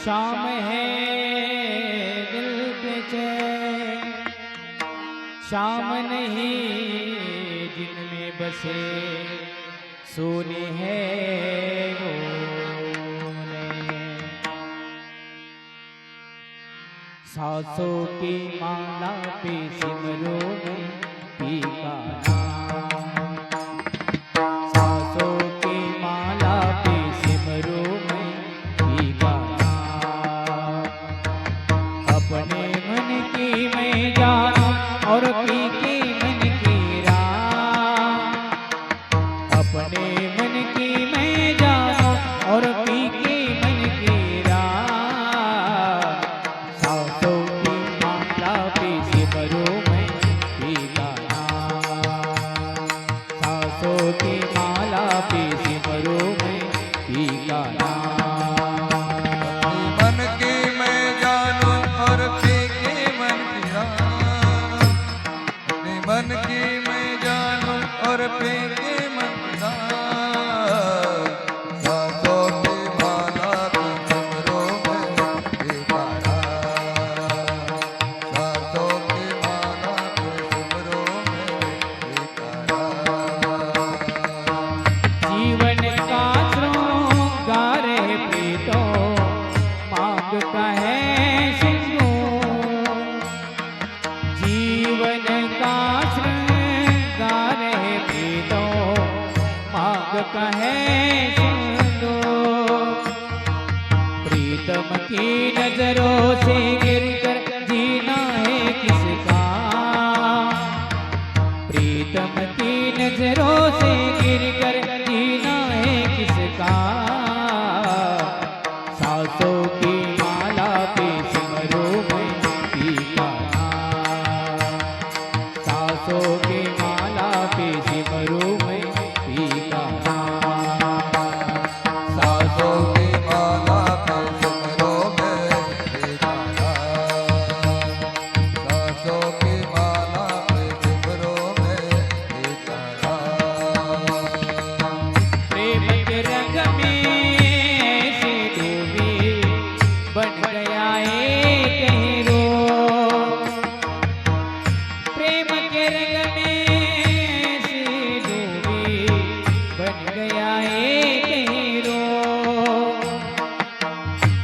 शाम है दिल पे चैन, शाम नहीं दिन में बसे सोने हैं वो नैन। सांसों की माला पे सिमरो में पी का नाम, सांसों की माला पे सिमरो में पी का नाम। अपने मन की मैं जानूं और पी के मन की राम, अपने मन की मैं जानूं और पी के मन की राम। सांसों की माला पे सिमरो मैं पी का नाम, सांसों की माला पे सिमरो मैं पी का नाम। मन की मैं जानूं और पी के मन की राम, अपने मन की मैं जानूं और पी के मन की राम। सांसों की माला पे सिमरो मैं पी का नाम, सांसों की माला पे सिमरो मैं पी का नाम। जीवन का श्रृंगार है प्रीतों, मांग का है सिंदूर। जीवन का श्रृंगार है प्रीतों, मांग का है सिंदूर। प्रीतम की नजरों से गिरकर जीना है किसका, प्रीतम की नजरों से गिरकर जीना है किसका। सांसों की माला पे सिमरो मैं पी का नाम, सांसों की माला पे सिमरो मैं पी का नाम। सांसों की माला पे सिमरो मैं पी का नाम, सांसों की माला पे सिमरो मैं पी का नाम। प्रेम के रंग में ऐसे डूबी बन गया एक हीरो। प्रेम के रंग में ऐसे डूबी बन गया एक हीरो।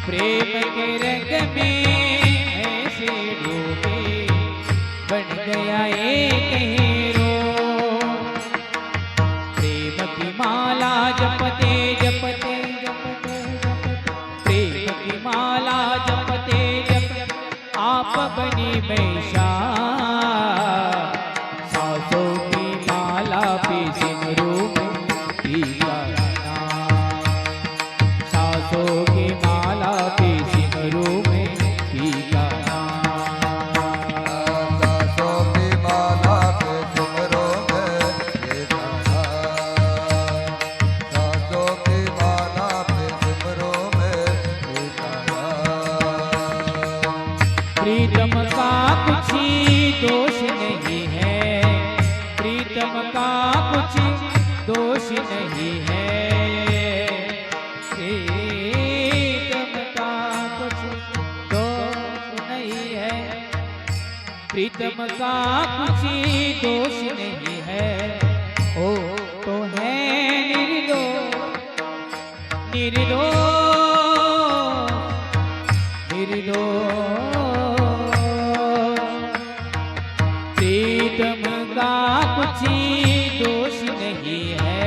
प्रेम के रंग में ऐसे डूबी बन गया एक हीरो। प्रेम की माला जपते जपते जपते जपते, प्रेम की माला जपते जपते आप बनी बैशा। सांसों की माला पे सिमरो मैं पी का नाम, सांसों की माला पे सिमरो मैं पी का नाम। सांसों की माला पे सिमरो मैं पी का नाम, सांसों की माला पे सिमरो मैं पी का नाम। प्रीतम का कुछ दोष नहीं है, प्रीतम का कुछ दोष नहीं है, प्रीतम का कुछ दोष नहीं है, प्रीतम का कुछ दोष नहीं है। ओ तो है निर्दोष, निर्दोष, निर्दोष। प्रीतम का कुछ दोष नहीं है,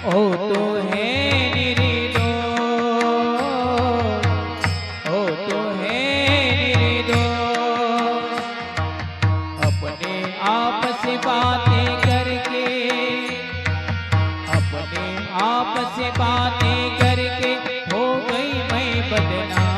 ओ तो है निर्दोष, ओ तो है निर्दोष। अपने आप से बातें करके, अपने आप से बातें करके हो गई मैं बदनाम।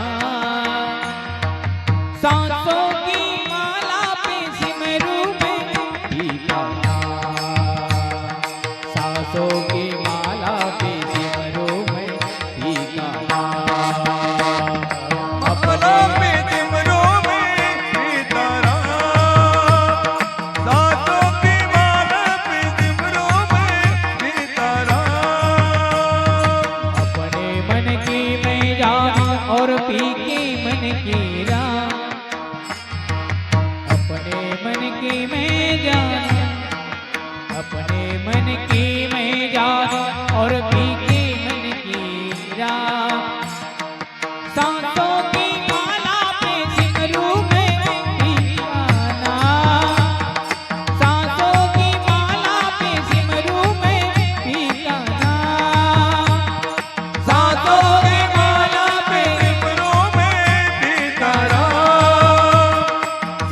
पी के मन की राह, अपने मन की मैं जानू, अपने मन की मैं जानू और पी के मन की राह। सांसों की माला पे सिमरू मैं पीका नाम, सांसों की माला पे सिमरू मैं पीका नाम, सांसों की माला पे सिमरू मैं पीका नाम,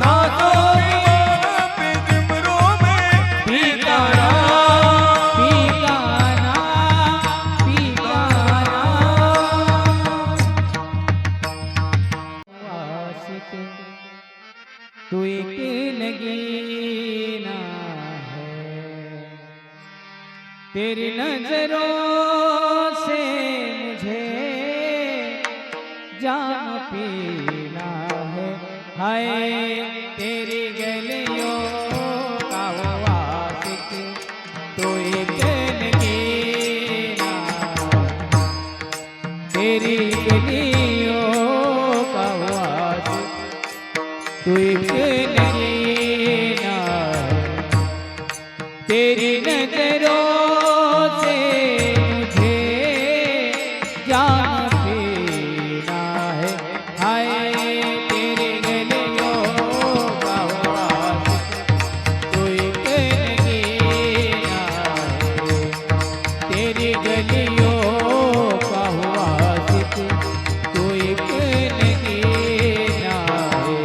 सांसों की माला पे सिमरू मैं पीका नाम, पीका नाम, पीका नाम। आशिक तू एक नगीना है, तेरी नजरों से मुझे जाम पीना है। हाय तेरी गलियों का वो आशिक तू एक नगीना, तेरी गलियों का वो आशिक तू एक नगीना, तेरी नजरों से मुझे जाम पीना है। हाय तेरी गलियों का वो आशिक तू एक नगीना, तेरी गलियों का वो आशिक तू एक नगीना है।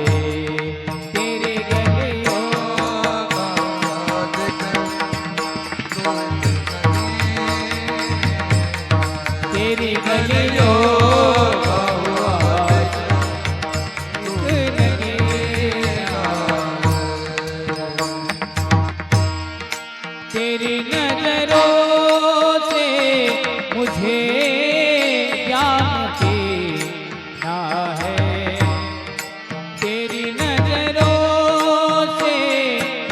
तेरी गलियों तेरी गलियों का हुआ एक नगीना, तेरी नजरों से मुझे जाम पीना है, तेरी नजरों से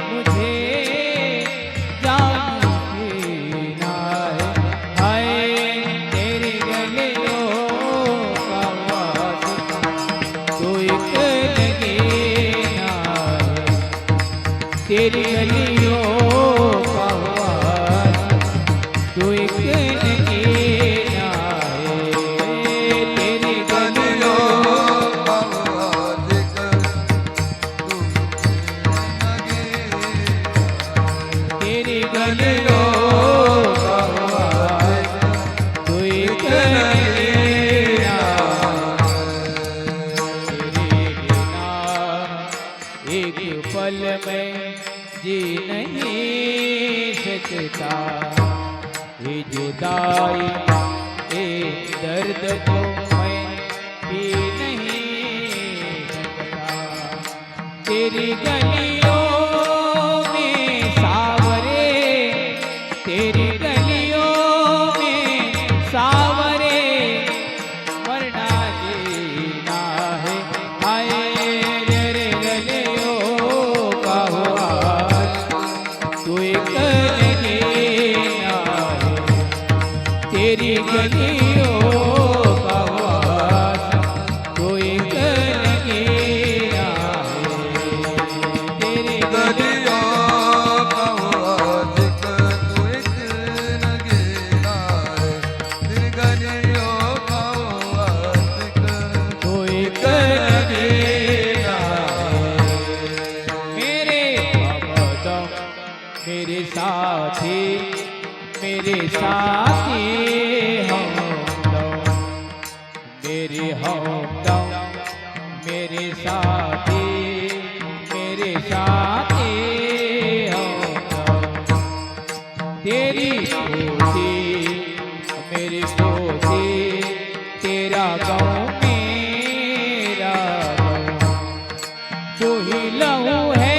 मुझे जाम पीना है। हाय तेरी गलियों का वासिक तू एक नगीना है, तेरी गलियों का वासिक तू एक नगीना है, तेरी गलियों तेरी गलियों का वासिक तू एक नगीना, तेरे बिना एक पल में जी नहीं सकता, ये जुदाई ये दर्द को मैं पी नहीं सकता। तेरी गलियों में सावरे, तेरी गलियों में सावरे मरना जीना है। हाय तेरे गलियों का हुआ तू एक नगीना है, तेरी गलियों का वासिक तू एक नगीना है, तेरी गलियों का वासिक तू एक नगीना है, तेरी गलियों का वासिक तू एक नगीना है। मेरे बाबा मेरे साथी, मेरे साथी हमदम, मेरे हमदम, मेरे साथी, मेरे साथी हमदम, तेरी कोसी मेरी कोसी, तेरा गाँव मेरा गाँव, तू ही लहू है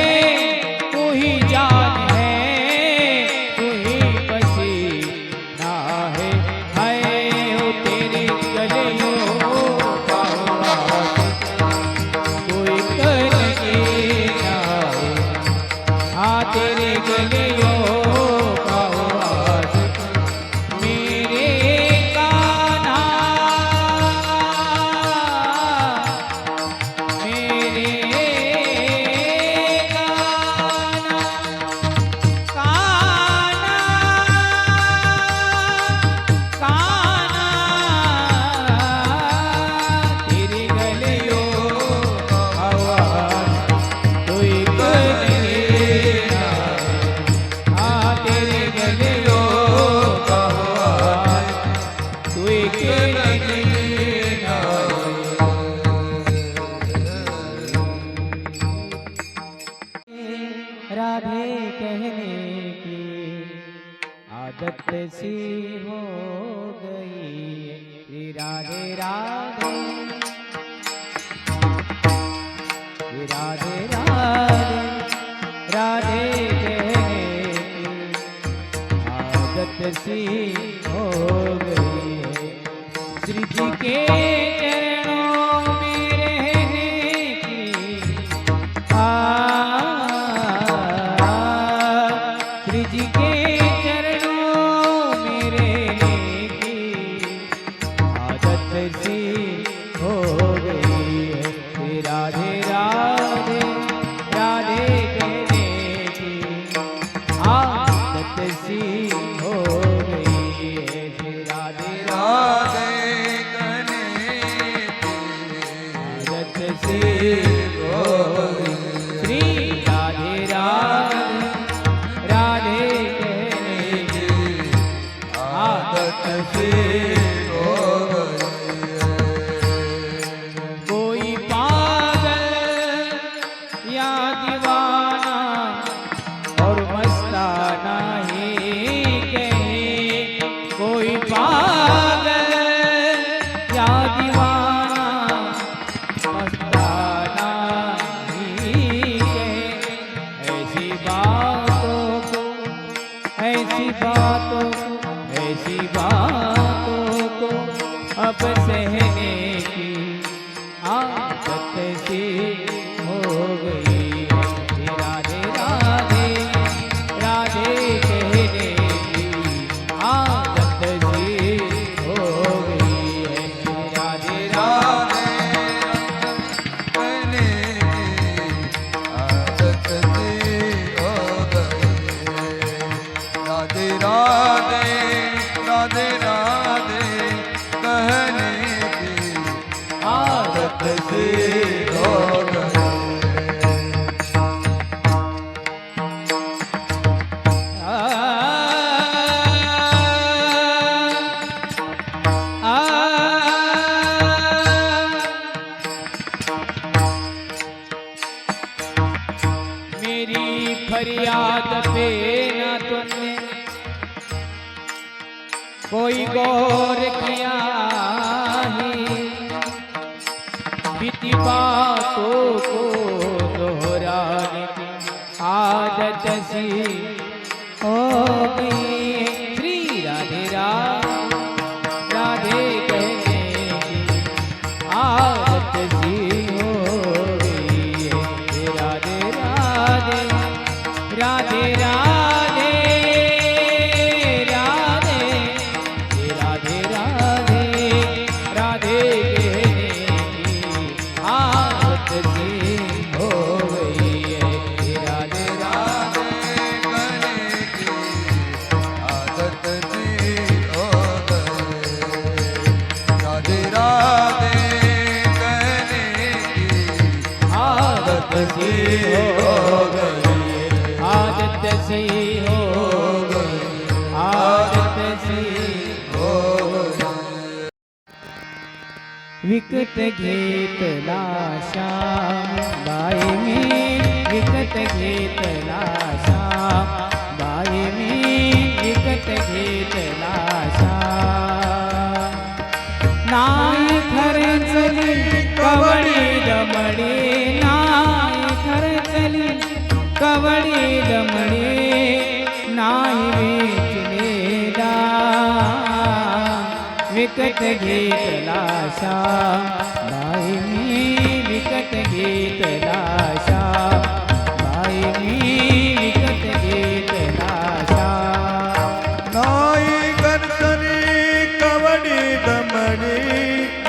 तू ही जान है, तू ही पसीना है। हाय हो तेरी गलियों का राधे कहने की आदत सी हो गई है। राधे राधे राधे राधे राधे कहने की आदत सी हो गई है। श्री जी के चरणों में रहने की श्री जी के चरणों में रहने की आदत सी हो गई है। राधे राधे राधे कहने की आदत सी हो गई है। राधे राधे आदत सी हो गई। श्री राधे राधे राधे कहने की आदत सी हो गई। कोई पागल या दीवाना और मस्ताना ही कहे। कोई पागल या दीवाना मस्ताना ही कहे। ऐसी बातों को ऐसी बातों को ऐसी बातों को अब सहने की आदत सी हो गई है। राधे राधे राधे कहने की आदत सी हो गई है। राधे राधे राधे राधे कहने की आदत सी हो गई। मेरी फरियाद पे न तुमने कोई गौर किया ही। बीती बातों को दोहराने की आदत सी हो गई। श्री राधे राधे कहने की आदत सी हो गई है। राधे राधे राधे राधे राधे राधे राधे राधे कहने की आदत सी हो गई है। राधे राधे कहने की आदत सी हो गई। राधे राधे कहने की आदत सी हो गई। आदत सी हो गई। आदत सी हो गई। विकट घेतला श्याम बाई मी विकट घेतला श्याम बाई मी विकट घेतला श्याम नाही खर्चली कवडी दमडी नाही खर्चली कवडी दमडी नाही वेचलेला विकत घेतला श्याम बाई मी विकत घेतला श्याम बाई मी विकत घेतला श्याम नाई करतली कवडी दमडी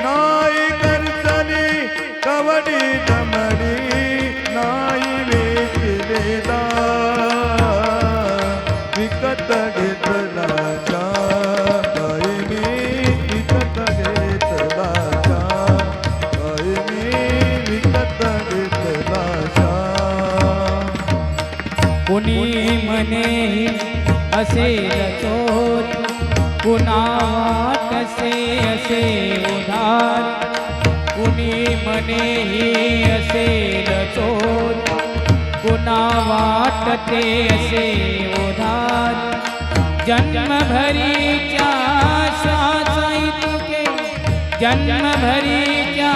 नाई करतली कवडी दमडी नाई वेचलेला विकत घेतला श्याम बाई मी विकत घेतला श्याम बाई मी विकत घेतला श्याम कुणी म्हणे असे रचोत कुणा वाटसे असे असे उधार कुणी मनेही असेल चोर कुणा वाटते असे उधार जन्मभरीच्या श्वासाई तुके जन्मभरीच्या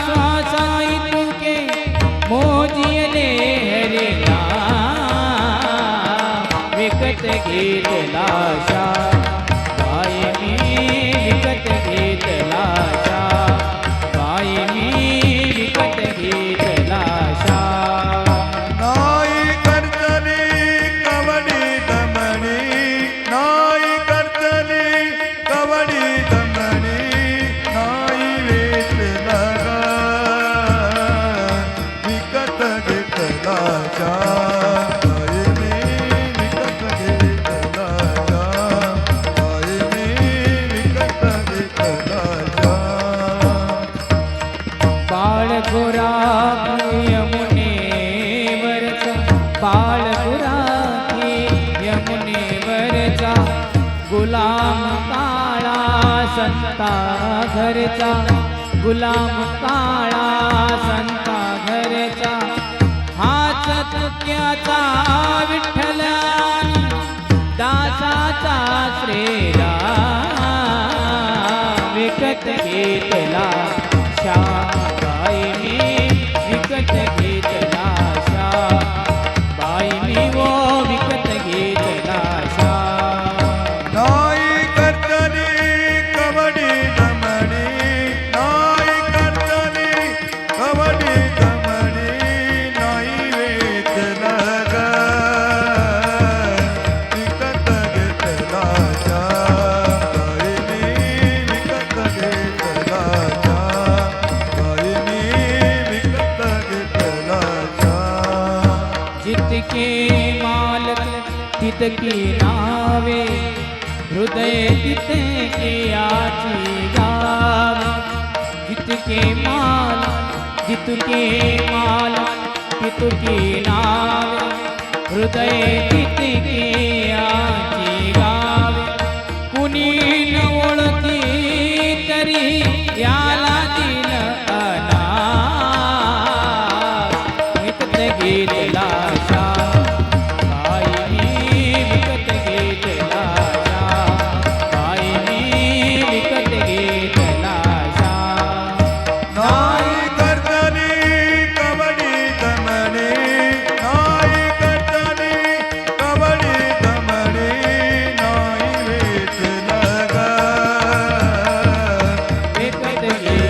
श्वासाई तुके मोजियले हरिला विकत घेतला शा बाई मी विकत घेतला शा बाई मी विकत घेतला शा नाई करतली कवडी दमणी नाई करतली कवडी दमणी नाई वेचला गा विकत घेतला शा बाई मी विकत घेतला शा बाई मी विकत घेतला शा बाळ गुराखी यमुनेवरचा बाळ गुराखी यमुनेवरचा गुलाम काळा संता घरचा गुलाम काळा संता घरचा हाच तुक्याचा विठ्ठलानी दासाचा श्रीराम विकत घेतला शा बाई मी विकत घेतला शा बाई मी वो विकत घेतला शा नाई करतली कवडी दमणी नाई करतली कवडी दमणी नाई वेचला गा विकत घेतला शा बाई मी विकत घेतला शा बाई मी विकत घेतला शा जितके मालक तितकी नावे हृदय तितके आची गावे जितके मालक तितकी नावे हृदय तितके आची गावे कुणी न ओळखी तरी याला दिल अनाथ विकत घेतला शा बाई मी विकत घेतला शा बाई मी विकत घेतला शा नाई करतली कवडी दमणी नाई करतली कवडी दमणी नाई वेचला गा विकत घेतला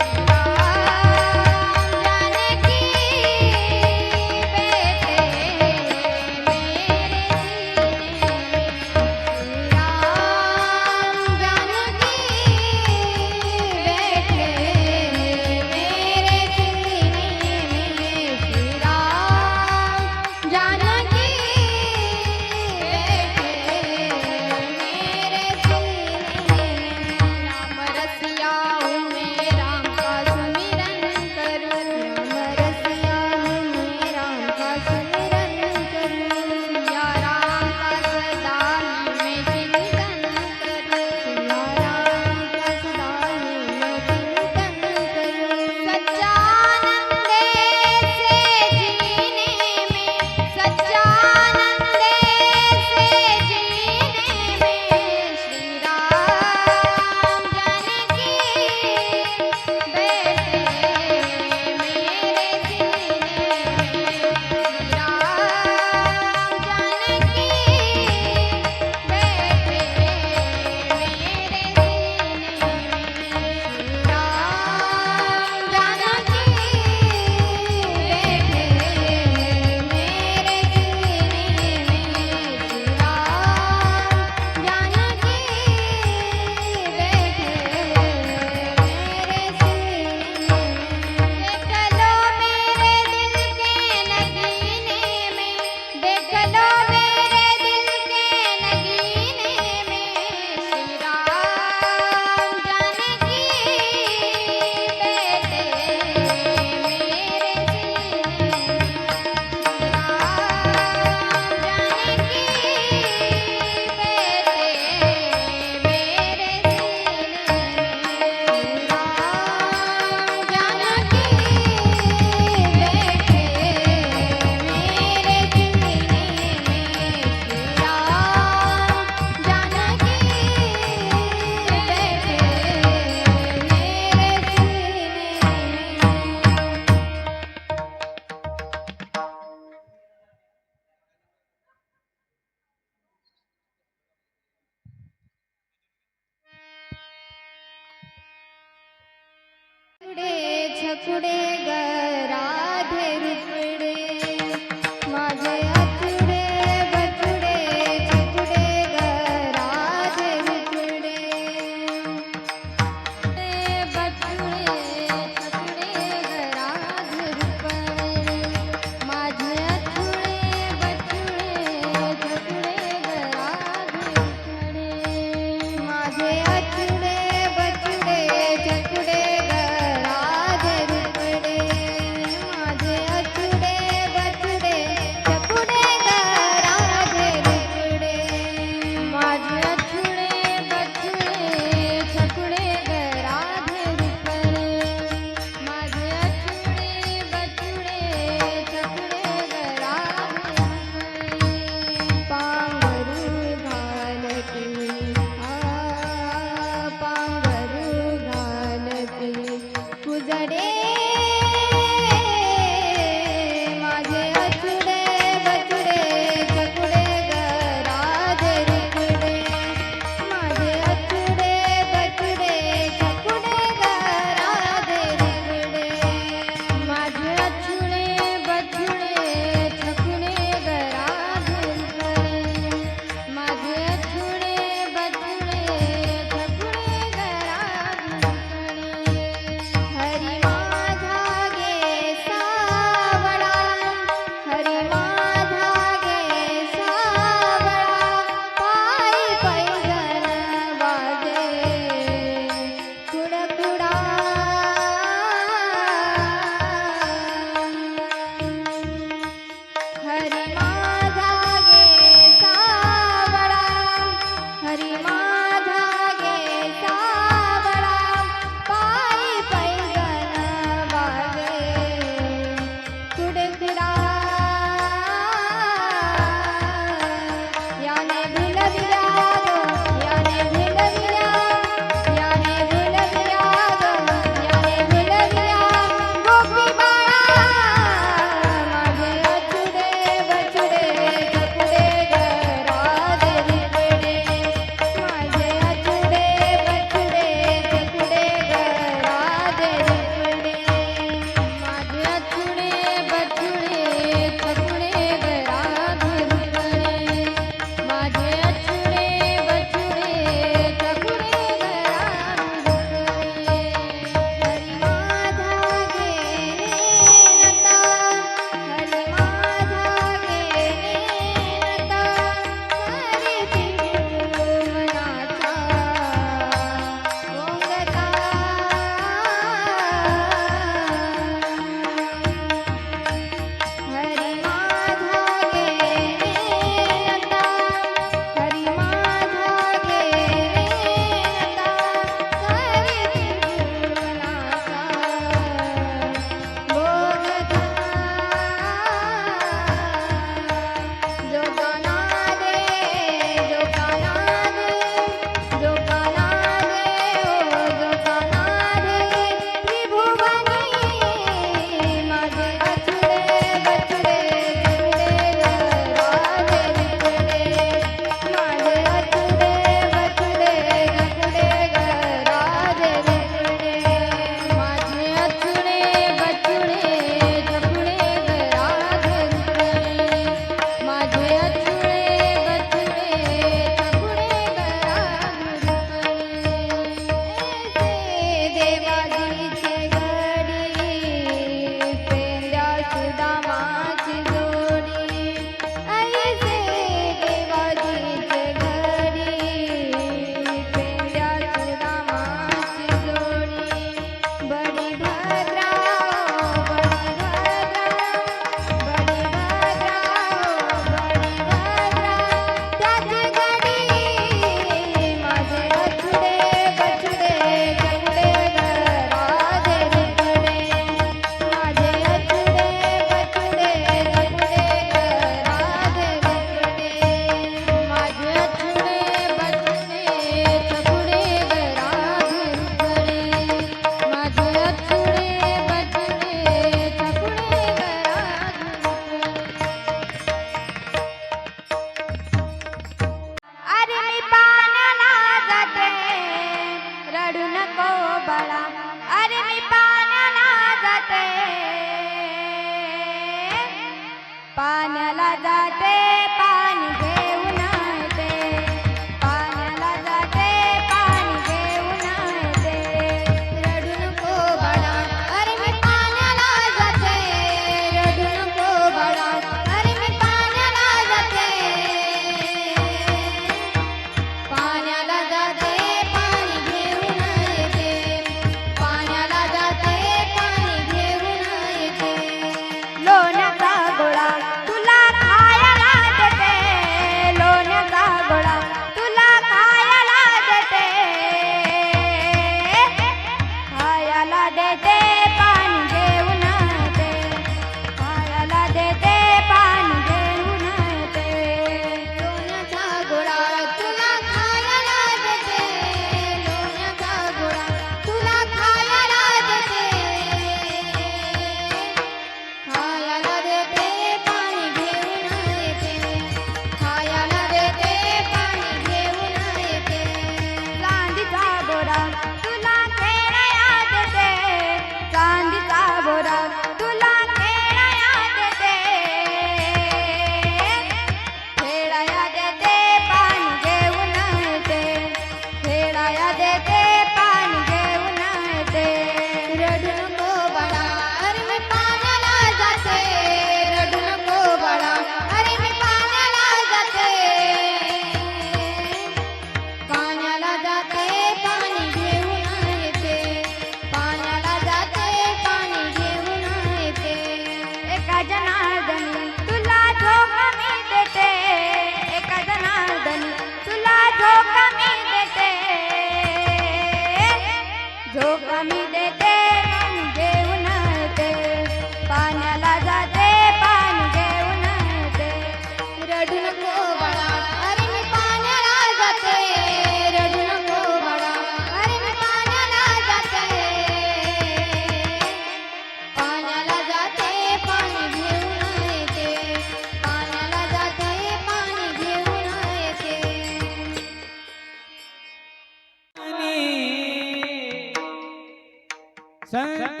संत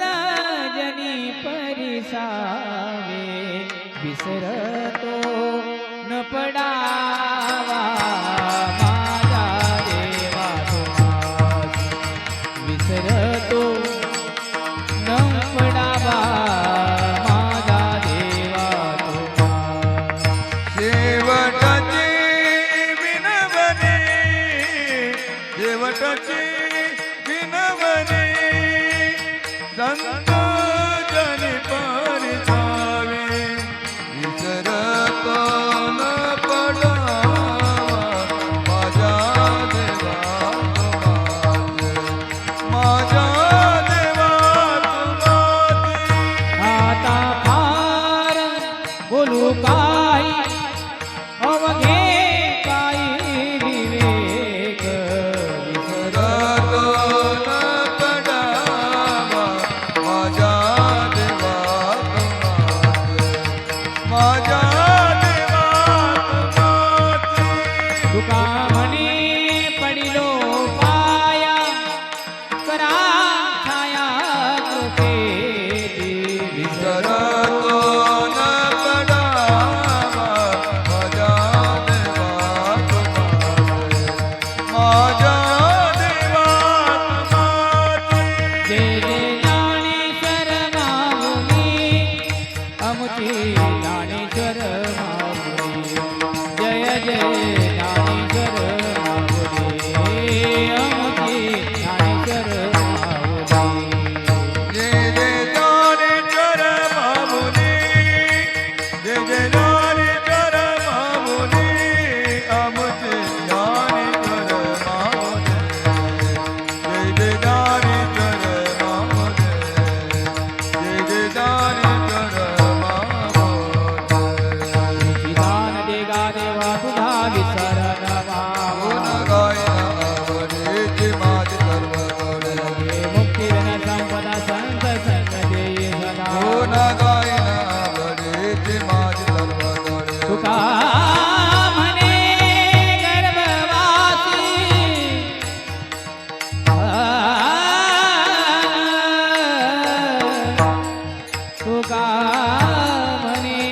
जनी परिसावे विसरतो न पडावा माझा देवा तुम्हास विसरतो न पडावा माझा देवा तुम्हास शेवटाची विनवणी शेवटाची विनवणी संत जनी परिसावे विसरतो न पडावा माझ्या देवा तुम्हास माझ्या देवा तुम्हास आता फार बोलू काय अवघे काही विवेक विसरतो न पडावा माझ्या देवा तुम्हास माझ्या देवा तुम्हास तुका म्हणे पडिलो पाया करा छाया कृपेची विसरतो न पडावा माझ्या देवा तुम्हास माझ्या देवा तुम्हास जे जे ज्ञानेश्वर माऊली अमुची ज्ञानेश्वर माऊली जय जय ज्ञानेश्वर माऊली अमुची ज्ञानेश्वर माऊली जय जय ज्ञानेश्वर माऊली जय जय ज्ञानेश्वर माऊली आमचे ज्ञानेश्वर माऊली जय जय ज्ञानेश्वर माऊली जय जय ज्ञानेश्वर माऊली विधान देगा देवा तुझा विसर गुण गायना आवडीची माझी सर्व गोडे मुक्ती संपदा संत संत देई सदा गुण गायना आवडीची माझी सर्व गोडे तुका म्हणे गर्भवासी तुका म्हणे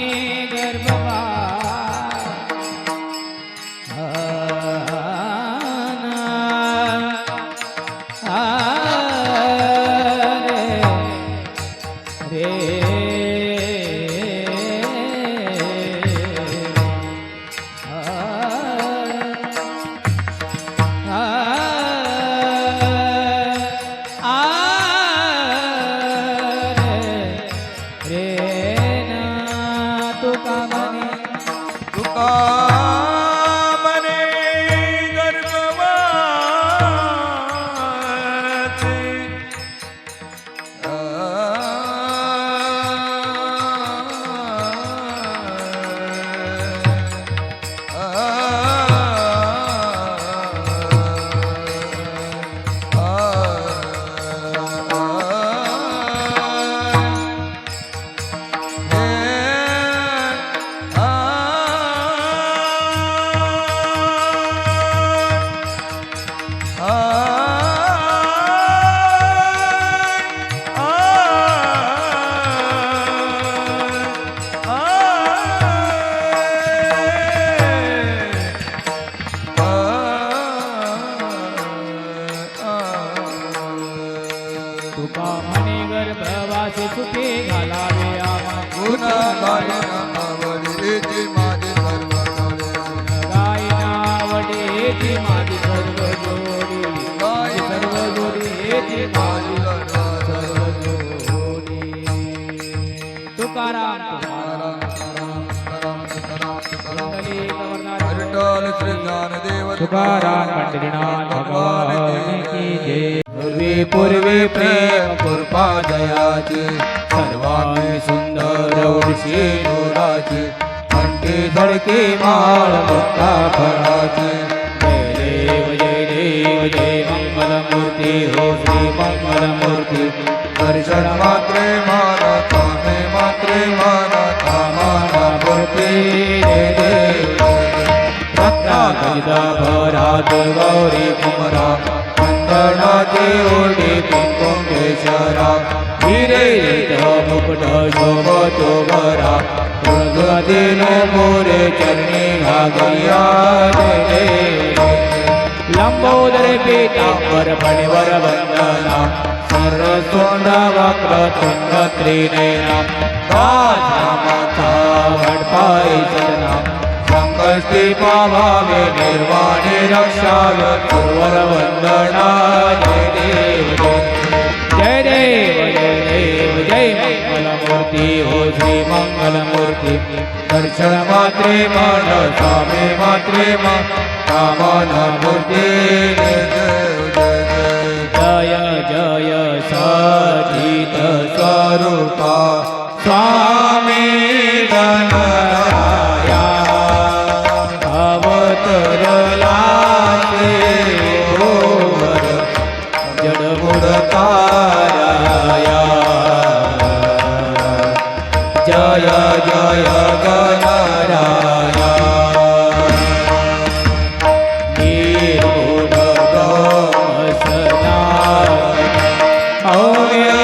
तुका मने गर्भवासी तुका म्हणे गर्भवासी सुखे घालावे आम्हा गुणा गायना आवडीची माझी सर्व गोडे गायना आवडीची माझी सर्व जोडी सर्व जोडी हेची माझी सर्व जोडी तुकाराम विठ्ठल श्री ज्ञानदेव तुकाराम पंढरीनाथ भगवान की जय पूर्वी प्रेम कृपा दयाची सर्वांगी सुंदर उडशी डोळाची कंठी धडकी माळ मुक्ता फळाची जय देव जय मंगलमूर्ती हो श्री मंगलमूर्ती दर्शन मात्रे माना थांबे मात्रे माना थांबाना मूर्ती जय देव रत्नागलिता भरात गौरी कुमरा वंदनाची ओढी कुंकुम केशरा दिनो मोरे चरणी घागरिया जय देव लंबोदर पीतांबर फणिवर वंदना सरसोंड वक्रतुंड त्रिनयना रामाचा वडपाई सदना संकष्टी पावावे निर्वाणी रक्षावे गुरुवर वंदना जय देव जय देव जय देव जय मंगलमूर्ती हो श्री मंगलमूर्ती दर्शन मात्रे मन स्वामी मात्रे मन कामन मूर्ती जय जय सचित स्वरूपा स्वामी गणराया अवतरला देवर जडमुड ताराया जय जय गणराया निर्गुण ब्रह्म सनातन अव्यय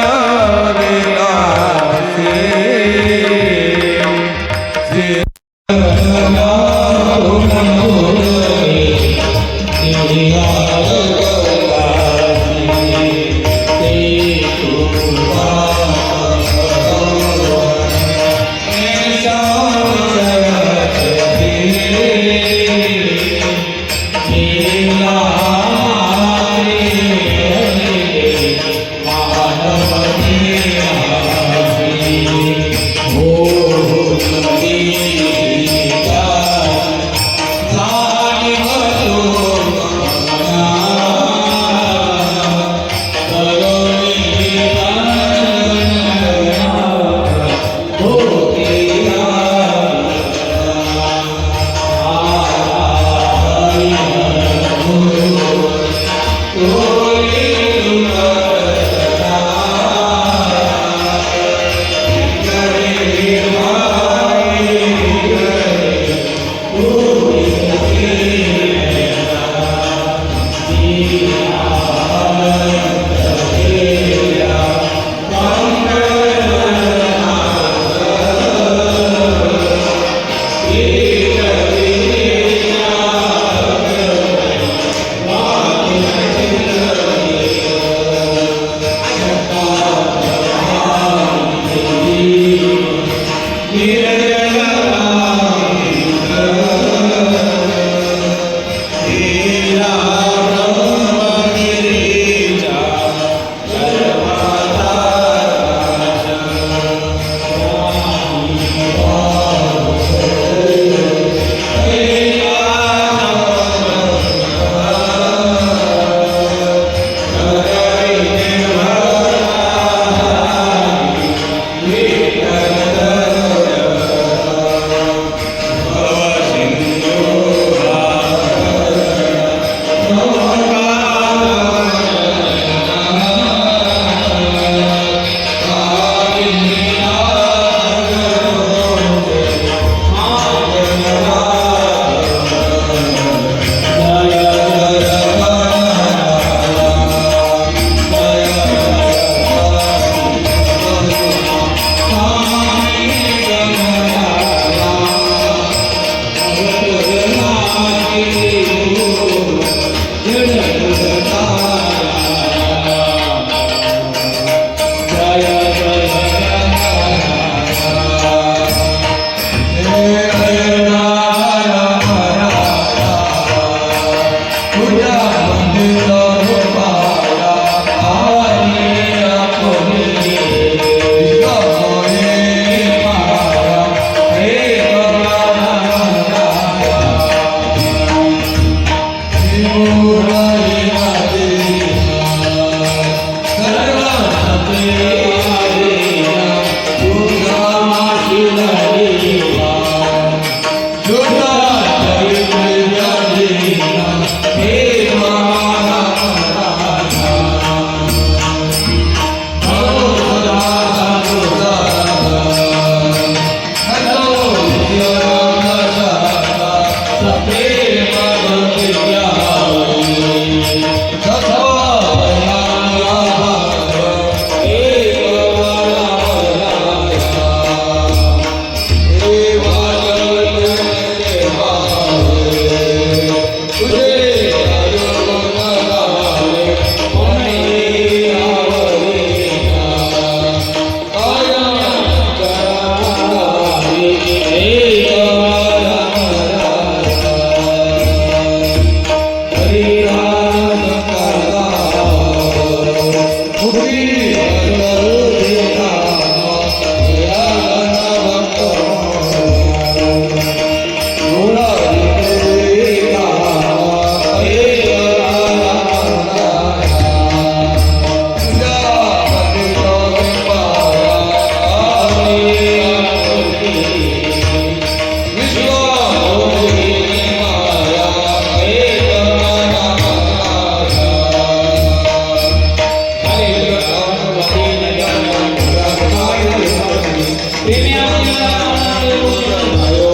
भाइयों